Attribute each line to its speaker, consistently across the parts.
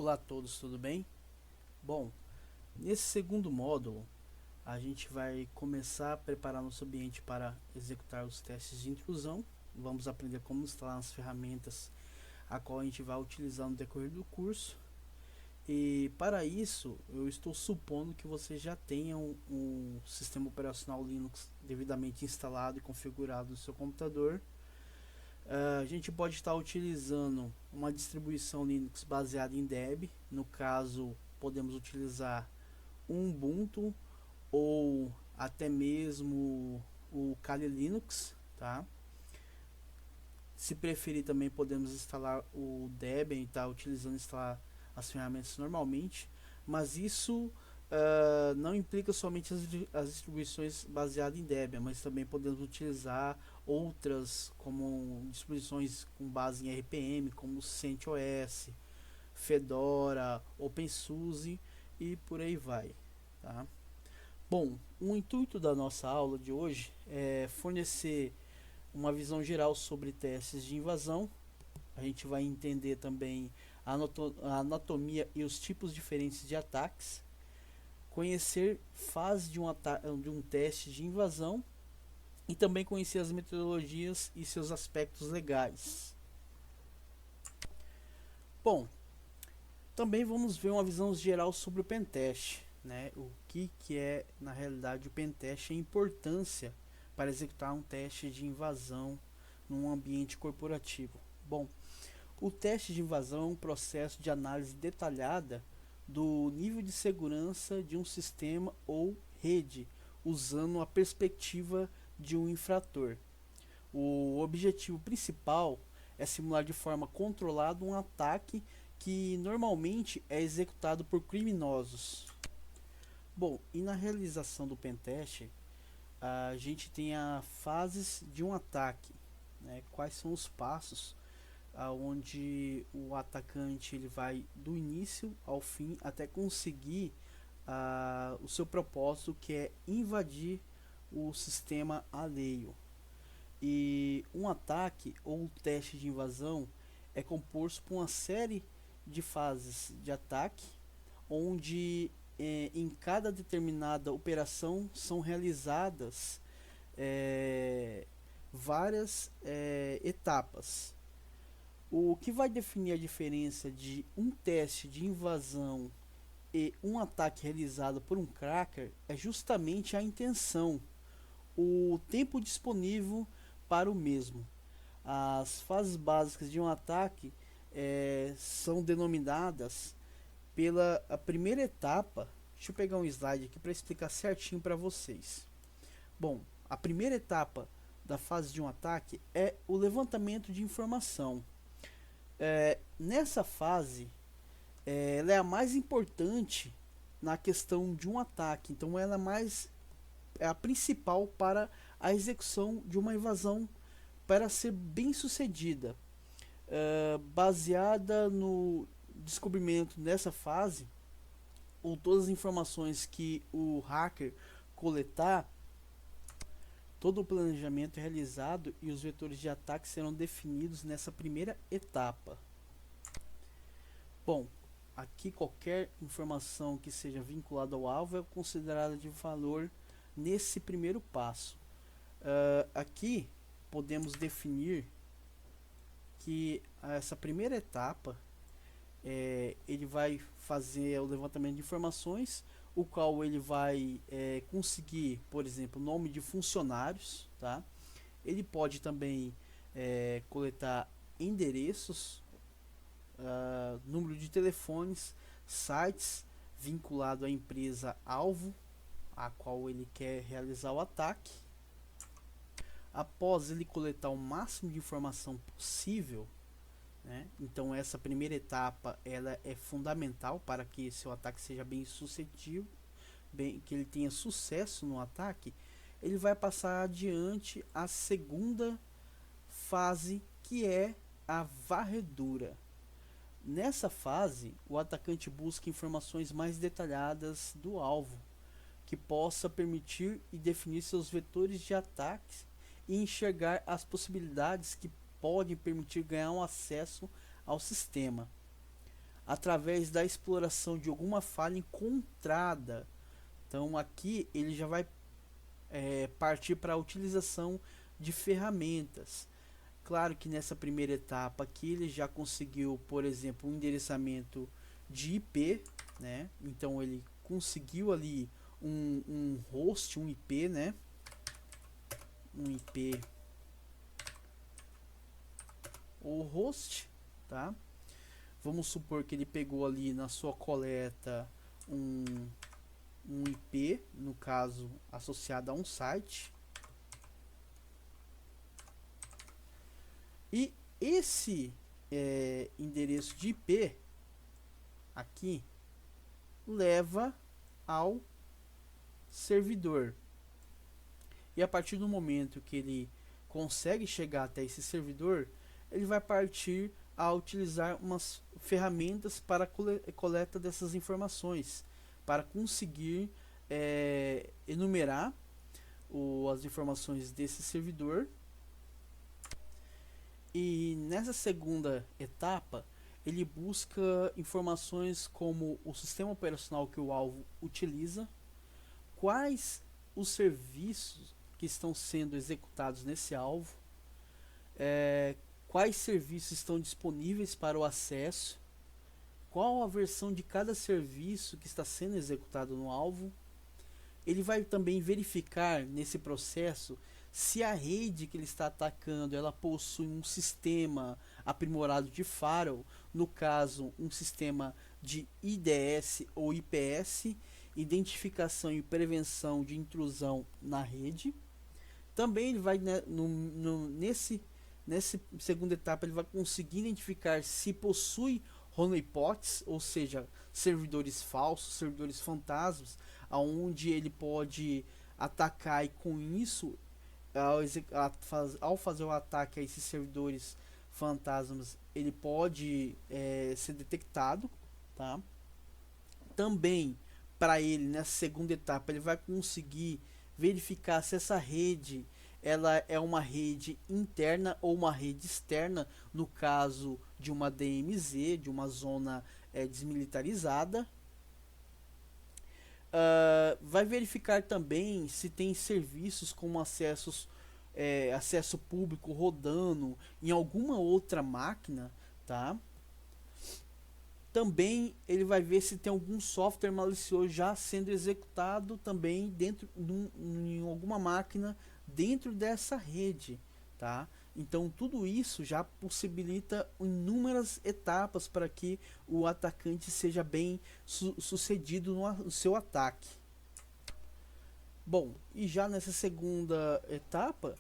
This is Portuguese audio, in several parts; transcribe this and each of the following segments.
Speaker 1: Olá a todos, tudo bem? Bom, nesse segundo módulo, a gente vai começar a preparar nosso ambiente para executar os testes de intrusão. Vamos aprender como instalar as ferramentas a qual a gente vai utilizar no decorrer do curso. E para isso, eu estou supondo que você já tenha um sistema operacional Linux devidamente instalado e configurado no seu computador. A gente pode estar utilizando uma distribuição Linux baseada em Deb. No caso, podemos utilizar um Ubuntu ou até mesmo o Kali Linux, tá? Se preferir também podemos instalar o Debian e estar utilizando instalar as ferramentas normalmente, mas isso não implica somente as distribuições baseadas em Debian, mas também podemos utilizar outras como distribuições com base em RPM, como CentOS, Fedora, OpenSUSE e por aí vai, tá? Bom, o intuito da nossa aula de hoje é fornecer uma visão geral sobre testes de invasão. A gente vai entender também a anatomia e os tipos diferentes de ataques, conhecer fase de um teste de invasão e também conhecer as metodologias e seus aspectos legais. Bom, também vamos ver uma visão geral sobre o pentest, né? O que é na realidade o pentest e a importância para executar um teste de invasão num ambiente corporativo. Bom, o teste de invasão é um processo de análise detalhada do nível de segurança de um sistema ou rede, usando a perspectiva de um infrator. O objetivo principal é simular de forma controlada um ataque que normalmente é executado por criminosos. Bom, e na realização do pentest, a gente tem as fases de um ataque, né? Quais são os passos onde o atacante ele vai do início ao fim até conseguir o seu propósito, que é invadir o sistema alheio. E um ataque ou teste de invasão é composto por uma série de fases de ataque, onde em cada determinada operação são realizadas várias etapas. O que vai definir a diferença de um teste de invasão e um ataque realizado por um cracker é justamente a intenção, o tempo disponível para o mesmo. As fases básicas de um ataque são denominadas pela a primeira etapa. Deixa eu pegar um slide aqui para explicar certinho para vocês. Bom, a primeira etapa da fase de um ataque é o levantamento de informação. Nessa fase, ela é a mais importante na questão de um ataque. Então, ela é a principal para a execução de uma invasão para ser bem sucedida. Baseada no descobrimento nessa fase, ou todas as informações que o hacker coletar, todo o planejamento é realizado e os vetores de ataque serão definidos nessa primeira etapa. Bom, aqui qualquer informação que seja vinculada ao alvo é considerada de valor nesse primeiro passo. Aqui podemos definir que essa primeira etapa ele vai fazer o levantamento de informações, o qual ele vai conseguir, por exemplo, nome de funcionários, tá? Ele pode também coletar endereços, número de telefones, sites vinculado à empresa alvo a qual ele quer realizar o ataque. Após ele coletar o máximo de informação possível, né? Então essa primeira etapa ela é fundamental para que seu ataque seja bem sucedido, que ele tenha sucesso no ataque. Ele vai passar adiante a segunda fase, que é a varredura. Nessa fase, o atacante busca informações mais detalhadas do alvo, que possa permitir e definir seus vetores de ataque e enxergar as possibilidades que podem permitir ganhar um acesso ao sistema. através da exploração de alguma falha encontrada. Então aqui ele já vai partir para a utilização de ferramentas. Claro que nessa primeira etapa aqui ele já conseguiu, por exemplo, um endereçamento de IP, né? Então ele conseguiu ali um host, um IP, né? Um IP ou host, tá? Vamos supor que ele pegou ali na sua coleta um IP, no caso associado a um site. E esse endereço de IP aqui leva ao servidor. E a partir do momento que ele consegue chegar até esse servidor, ele vai partir a utilizar umas ferramentas para coleta dessas informações, para conseguir enumerar as informações desse servidor. E nessa segunda etapa, ele busca informações como o sistema operacional que o alvo utiliza, quais os serviços que estão sendo executados nesse alvo, quais serviços estão disponíveis para o acesso, qual a versão de cada serviço que está sendo executado no alvo. Ele vai também verificar nesse processo se a rede que ele está atacando ela possui um sistema aprimorado de firewall, no caso um sistema de IDS ou IPS, identificação e prevenção de intrusão na rede. Também ele vai nessa segunda etapa ele vai conseguir identificar se possui honeypots, ou seja, servidores falsos, servidores fantasmas, aonde ele pode atacar, e com isso ao fazer o ataque a esses servidores fantasmas ele pode ser detectado, tá? Também para ele nessa segunda etapa ele vai conseguir verificar se essa rede ela é uma rede interna ou uma rede externa, no caso de uma DMZ, de uma zona desmilitarizada. Vai verificar também se tem serviços como acesso público rodando em alguma outra máquina, tá? Também ele vai ver se tem algum software malicioso já sendo executado também dentro em alguma máquina dentro dessa rede, tá? Então tudo isso já possibilita inúmeras etapas para que o atacante seja bem sucedido no seu ataque. Bom, e já nessa segunda etapa,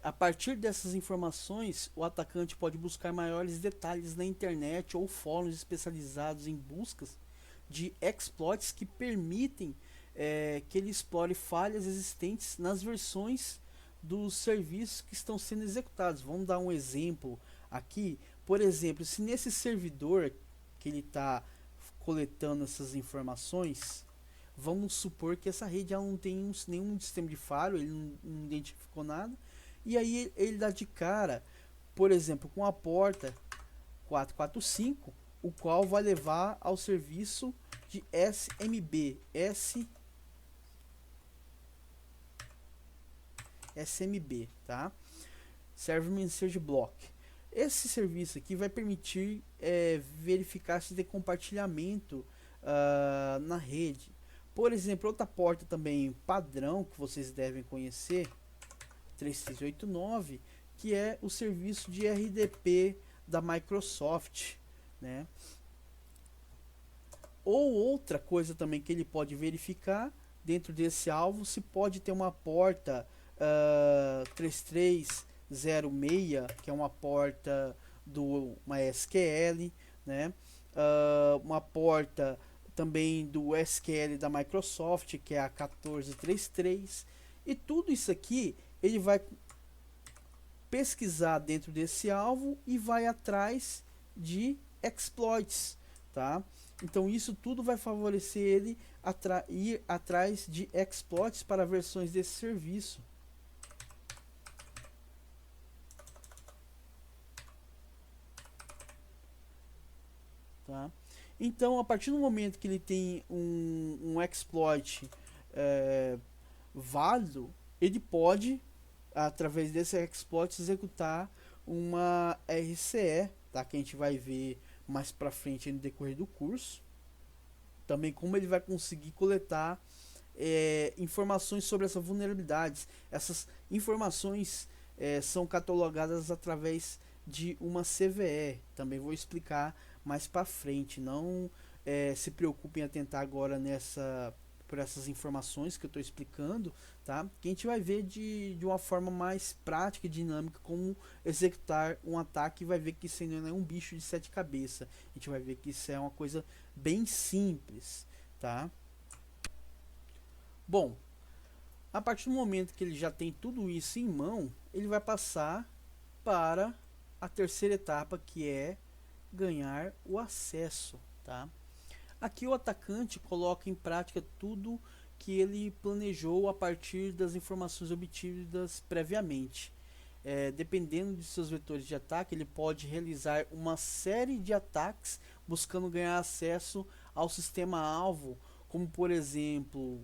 Speaker 1: a partir dessas informações, o atacante pode buscar maiores detalhes na internet ou fóruns especializados em buscas de exploits que permitem que ele explore falhas existentes nas versões dos serviços que estão sendo executados. Vamos dar um exemplo aqui. Por exemplo, se nesse servidor que ele está coletando essas informações, vamos supor que essa rede ela não tem nenhum sistema de firewall, ele não identificou nada, e aí ele dá de cara, por exemplo, com a porta 445, o qual vai levar ao serviço de SMB, SMB, tá? Server Message Block. Esse serviço aqui vai permitir verificar se tem compartilhamento na rede. Por exemplo, outra porta também padrão que vocês devem conhecer, 3389, que é o serviço de RDP da Microsoft, né? Ou outra coisa também que ele pode verificar dentro desse alvo, se pode ter uma porta 3306, que é uma porta do MySQL, né? Uma porta também do SQL da Microsoft, que é a 1433, e tudo isso aqui ele vai pesquisar dentro desse alvo e vai atrás de exploits, tá? Então isso tudo vai favorecer ele ir atrás de exploits para versões desse serviço. tá? Então, a partir do momento que ele tem um exploit válido, ele pode, através desse exploit, executar uma RCE, tá? Que a gente vai ver mais para frente no decorrer do curso. Também como ele vai conseguir coletar informações sobre essas vulnerabilidades. Essas informações são catalogadas através de uma CVE. Também vou explicar mais para frente. Não se preocupem em atentar agora por essas informações que eu estou explicando, tá? Que a gente vai ver de uma forma mais prática e dinâmica como executar um ataque, e vai ver que isso não é um bicho de 7 cabeças. A gente vai ver que isso é uma coisa bem simples, tá? Bom, a partir do momento que ele já tem tudo isso em mão, ele vai passar para a terceira etapa, que é ganhar o acesso, tá? Aqui o atacante coloca em prática tudo que ele planejou a partir das informações obtidas previamente. Dependendo de seus vetores de ataque, ele pode realizar uma série de ataques buscando ganhar acesso ao sistema-alvo, como por exemplo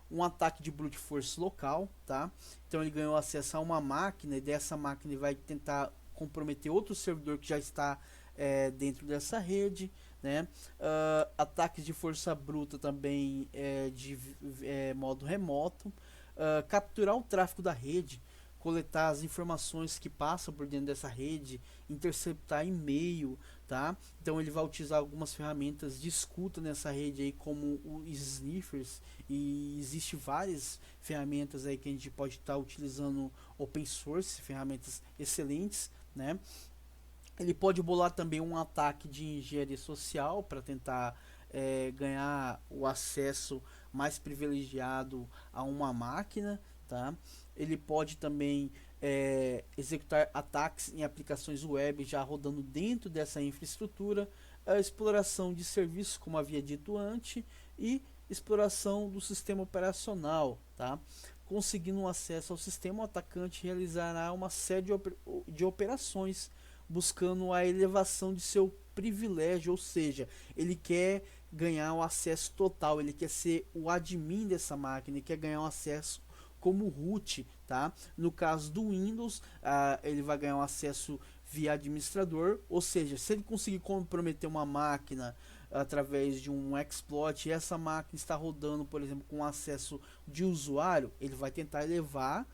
Speaker 1: um ataque de brute force local, tá? Então ele ganhou acesso a uma máquina, e dessa máquina ele vai tentar comprometer outro servidor que já está dentro dessa rede, né? Ataques de força bruta também de modo remoto, capturar o tráfego da rede, coletar as informações que passam por dentro dessa rede, interceptar e-mail, tá? Então ele vai utilizar algumas ferramentas de escuta nessa rede aí, como os sniffers, e existe várias ferramentas aí que a gente pode estar utilizando open source, ferramentas excelentes, né? Ele pode bolar também um ataque de engenharia social para tentar ganhar o acesso mais privilegiado a uma máquina, tá? Ele pode também executar ataques em aplicações web já rodando dentro dessa infraestrutura, a exploração de serviços, como havia dito antes, e exploração do sistema operacional, tá? Conseguindo um acesso ao sistema, o atacante realizará uma série de operações buscando a elevação de seu privilégio, ou seja, ele quer ganhar o acesso total, ele quer ser o admin dessa máquina, ele quer ganhar um acesso como root, tá? No caso do Windows, ele vai ganhar um acesso via administrador, ou seja, se ele conseguir comprometer uma máquina através de um exploit, e essa máquina está rodando, por exemplo, com acesso de usuário, ele vai tentar elevar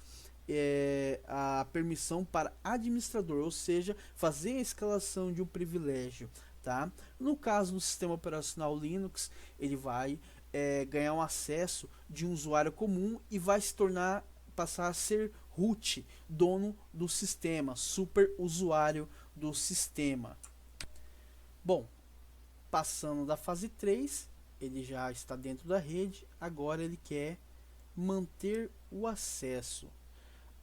Speaker 1: a permissão para administrador, ou seja, fazer a escalação de um privilégio, tá? No caso do sistema operacional Linux, ele vai ganhar um acesso de um usuário comum e vai passar a ser root, dono do sistema, super usuário do sistema. Bom, passando da fase 3, ele já está dentro da rede, agora ele quer manter o acesso.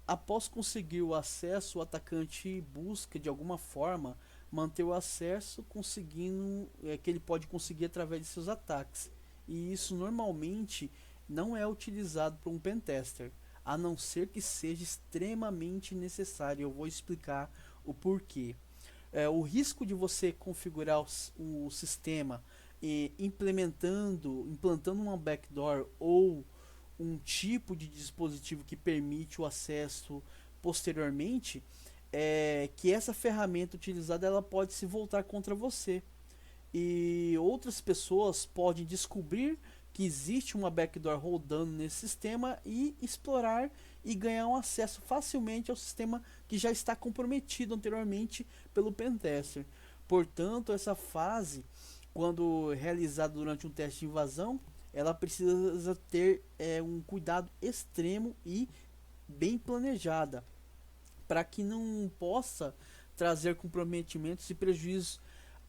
Speaker 1: Após conseguir o acesso, o atacante busca de alguma forma manter o acesso, conseguindo que ele pode conseguir através de seus ataques. E isso normalmente não é utilizado por um pentester, a não ser que seja extremamente necessário. Eu vou explicar o porquê. O risco de você configurar o sistema implantando uma backdoor ou um tipo de dispositivo que permite o acesso posteriormente, que essa ferramenta utilizada ela pode se voltar contra você, e outras pessoas podem descobrir que existe uma backdoor rodando nesse sistema e explorar e ganhar um acesso facilmente ao sistema que já está comprometido anteriormente pelo pentester. Portanto, essa fase, quando realizada durante um teste de invasão, ela precisa ter um cuidado extremo e bem planejada, para que não possa trazer comprometimentos e prejuízos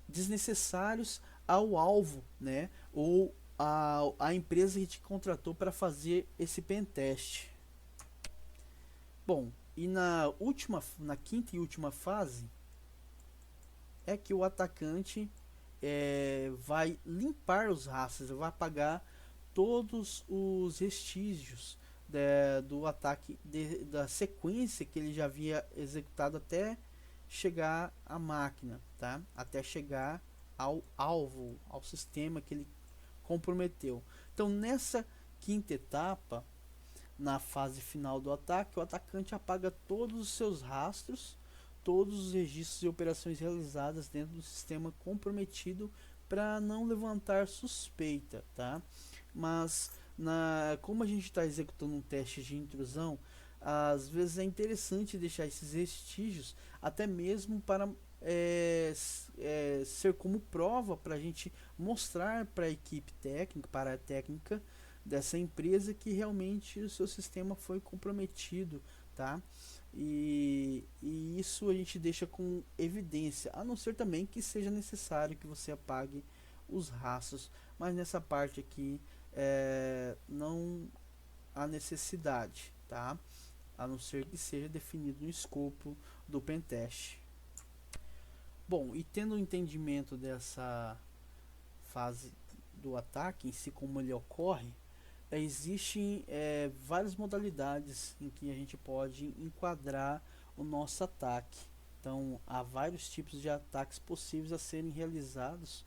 Speaker 1: desnecessários ao alvo, né? Ou a empresa que te contratou para fazer esse pentest. Bom, e na quinta e última fase é que o atacante vai limpar os rastros, vai apagar todos os vestígios do ataque, da sequência que ele já havia executado até chegar à máquina, tá? Até chegar ao alvo, ao sistema que ele comprometeu. Então, nessa quinta etapa, na fase final do ataque, o atacante apaga todos os seus rastros, todos os registros e operações realizadas dentro do sistema comprometido para não levantar suspeita, tá? Mas como a gente está executando um teste de intrusão, às vezes é interessante deixar esses vestígios até mesmo para ser como prova para a gente mostrar para a equipe técnica, para a técnica dessa empresa que realmente o seu sistema foi comprometido, tá? E isso a gente deixa com evidência, a não ser também que seja necessário que você apague os rastros, mas nessa parte aqui não há necessidade, tá? A não ser que seja definido no escopo do pentest. Bom, e tendo o entendimento dessa fase do ataque em si, como ele ocorre, existem várias modalidades em que a gente pode enquadrar o nosso ataque. Então, há vários tipos de ataques possíveis a serem realizados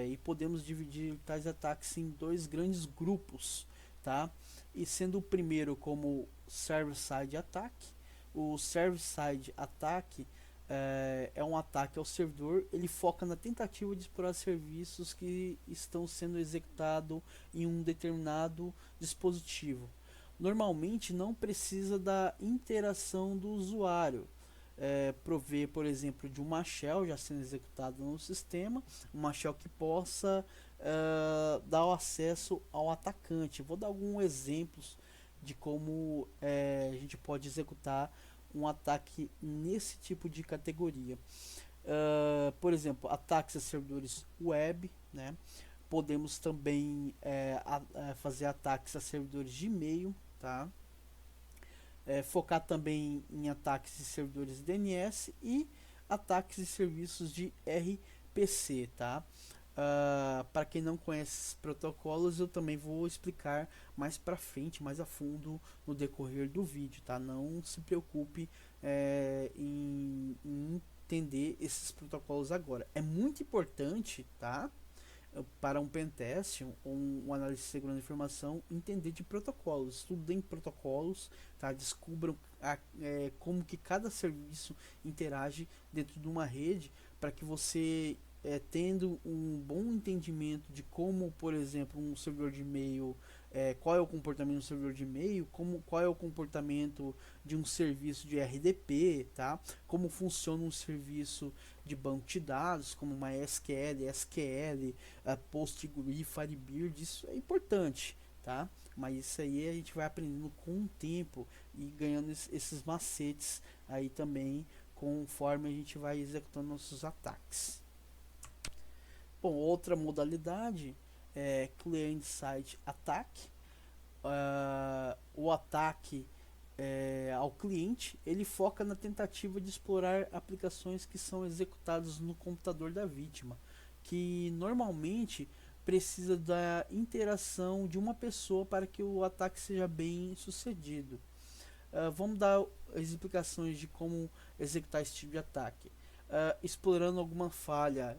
Speaker 1: e podemos dividir tais ataques em dois grandes grupos, tá? E sendo o primeiro como server-side attack, o server-side attack é um ataque ao servidor. Ele foca na tentativa de explorar serviços que estão sendo executados em um determinado dispositivo. Normalmente não precisa da interação do usuário. Prover, por exemplo, de uma shell já sendo executada no sistema, uma shell que possa dar o acesso ao atacante. Vou dar alguns exemplos de como a gente pode executar um ataque nesse tipo de categoria. Por exemplo, ataques a servidores web, né? Podemos também fazer ataques a servidores de e-mail, tá? Focar também em ataques de servidores DNS e ataques de serviços de RPC, tá? Para quem não conhece esses protocolos, eu também vou explicar mais para frente, mais a fundo no decorrer do vídeo, tá? Não se preocupe em entender esses protocolos agora. É muito importante, tá? Para um pentest, um analista de segurança de informação, entender de protocolos, estudem protocolos, tá? Descubram como que cada serviço interage dentro de uma rede, para que você tendo um bom entendimento de como, por exemplo, um servidor de e-mail, qual é o comportamento do servidor de e-mail, qual é o comportamento de um serviço de RDP, tá? Como funciona um serviço de banco de dados, como MySQL, SQL, PostgreSQL, Firebird. Isso é importante, tá? Mas isso aí a gente vai aprendendo com o tempo e ganhando esses macetes aí também, conforme a gente vai executando nossos ataques. Bom, outra modalidade é Client-Side Attack. O ataque ao cliente, ele foca na tentativa de explorar aplicações que são executadas no computador da vítima, que normalmente precisa da interação de uma pessoa para que o ataque seja bem sucedido. Vamos dar as explicações de como executar esse tipo de ataque. Explorando alguma falha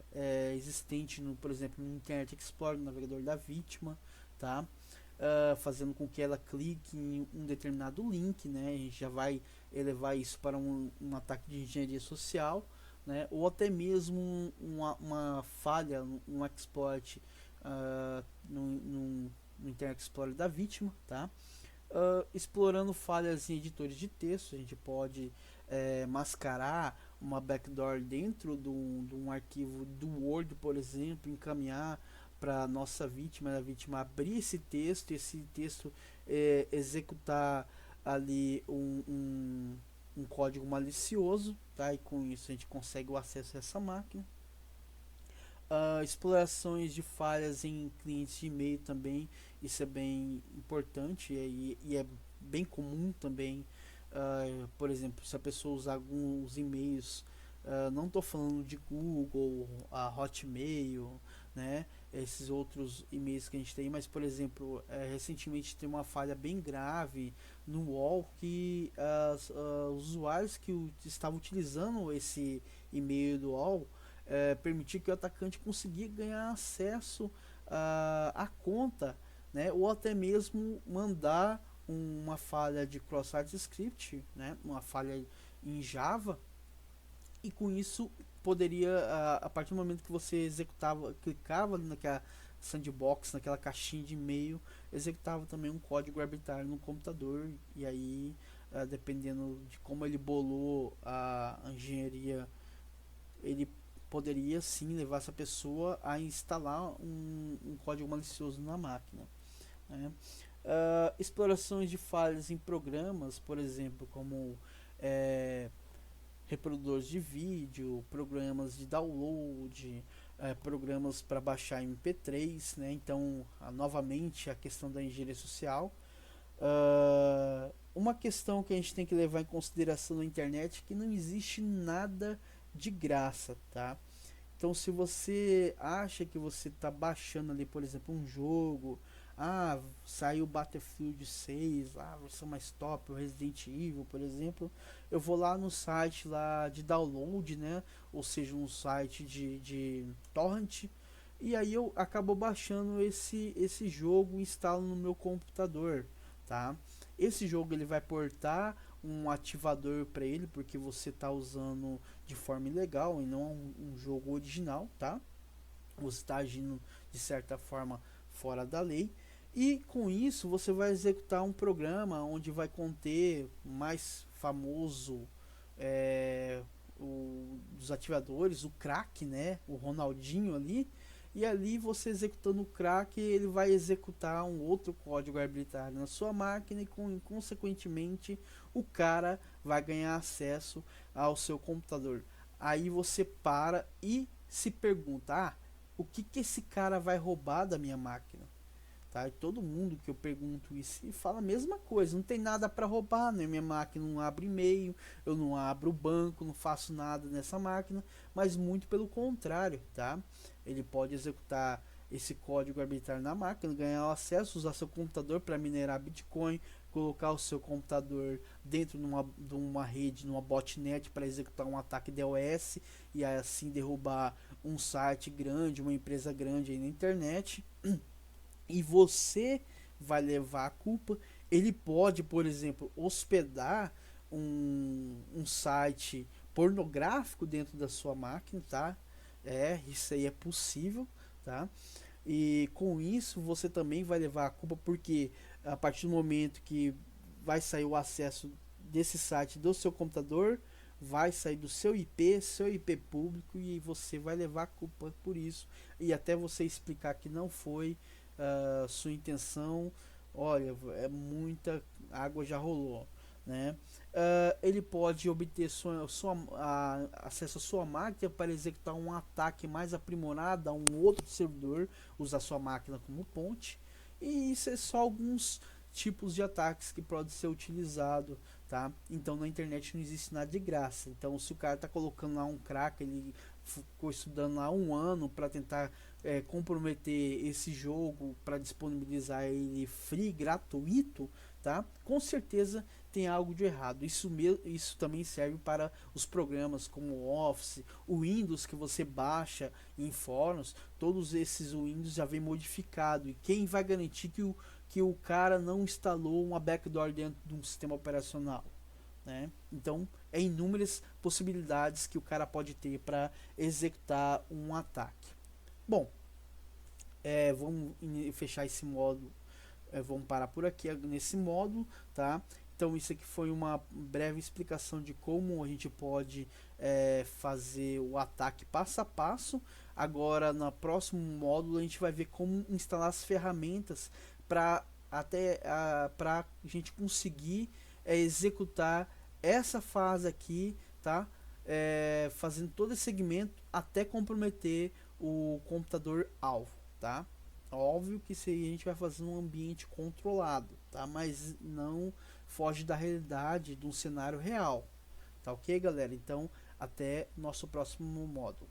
Speaker 1: existente, por exemplo, no Internet Explorer, no navegador da vítima, tá? Fazendo com que ela clique em um determinado link, né? A gente já vai elevar isso para um ataque de engenharia social, né? Ou até mesmo uma falha, um exploit no Internet Explorer da vítima, tá? Explorando falhas em editores de texto, a gente pode mascarar uma backdoor dentro de um arquivo do Word, por exemplo, encaminhar para nossa vítima, a vítima abrir esse texto executar ali um código malicioso, tá? E com isso a gente consegue o acesso a essa máquina. Explorações de falhas em clientes de e-mail também, isso é bem importante e é bem comum também. Por exemplo, se a pessoa usar alguns e-mails, não estou falando de Google, a Hotmail, né, esses outros e-mails que a gente tem, mas por exemplo, recentemente tem uma falha bem grave no UOL que os usuários que estavam utilizando esse e-mail do UOL permitir que o atacante consiga ganhar acesso à conta, né, ou até mesmo mandar uma falha de cross-site script, né, uma falha em Java, e com isso poderia, a partir do momento que você executava, clicava naquela sandbox, naquela caixinha de e-mail, executava também um código arbitrário no computador, e aí, dependendo de como ele bolou a engenharia, ele poderia sim levar essa pessoa a instalar um código malicioso na máquina, né? Explorações de falhas em programas, por exemplo, como reprodutores de vídeo, programas de download, programas para baixar MP3, né? Então, novamente a questão da engenharia social. Uma questão que a gente tem que levar em consideração na internet é que não existe nada de graça, tá? Então, se você acha que você está baixando ali, por exemplo, um jogo, saiu Battlefield 6, versão mais top, o Resident Evil, por exemplo, eu vou lá no site lá de download, né? Ou seja, um site de torrent, e aí eu acabo baixando esse jogo e instalo no meu computador, tá? Esse jogo ele vai portar um ativador para ele, porque você está usando de forma ilegal e não um jogo original, tá? Você está agindo de certa forma fora da lei, e com isso você vai executar um programa onde vai conter o mais famoso dos ativadores, o crack, né? O Ronaldinho ali. E ali você executando o crack, ele vai executar um outro código arbitrário na sua máquina, e consequentemente o cara vai ganhar acesso ao seu computador. Aí você para e se pergunta, o que esse cara vai roubar da minha máquina? Tá? E todo mundo que eu pergunto isso fala a mesma coisa, não tem nada para roubar, né? Minha máquina não abre e-mail, eu não abro o banco, não faço nada nessa máquina, mas muito pelo contrário, tá? Ele pode executar esse código arbitrário na máquina, ganhar acesso, usar seu computador para minerar Bitcoin, colocar o seu computador dentro de uma rede, numa botnet, para executar um ataque DOS e assim derrubar um site grande, uma empresa grande aí na internet. E você vai levar a culpa. Ele pode, por exemplo, hospedar um site pornográfico dentro da sua máquina, tá? Isso aí é possível, tá? E com isso você também vai levar a culpa, porque a partir do momento que vai sair o acesso desse site do seu computador, vai sair do seu IP público, e você vai levar a culpa por isso. E até você explicar que não foi sua intenção, olha, muita água já rolou, né? Ele pode obter acesso à sua máquina para executar um ataque mais aprimorado a um outro servidor, usar sua máquina como ponte, e isso é só alguns tipos de ataques que podem ser utilizados, tá? Então na internet não existe nada de graça. Então se o cara tá colocando lá um crack, ele ficou estudando lá um ano para tentar comprometer esse jogo, para disponibilizar ele free, gratuito, tá? Com certeza tem algo de errado. Isso também serve para os programas como o Office, o Windows que você baixa em fóruns. Todos esses Windows já vem modificado, e quem vai garantir que o cara não instalou uma backdoor dentro de um sistema operacional, né? Então, é inúmeras possibilidades que o cara pode ter para executar um ataque. Bom, vamos fechar esse módulo, vamos parar por aqui nesse módulo, tá? Então isso aqui foi uma breve explicação de como a gente pode fazer o ataque passo a passo. Agora no próximo módulo a gente vai ver como instalar as ferramentas para a gente conseguir executar essa fase aqui, tá? Fazendo todo esse segmento até comprometer o computador alvo, tá? Óbvio que isso aí a gente vai fazer num ambiente controlado, tá? Mas não foge da realidade de um cenário real, tá ok, galera? Então até nosso próximo módulo.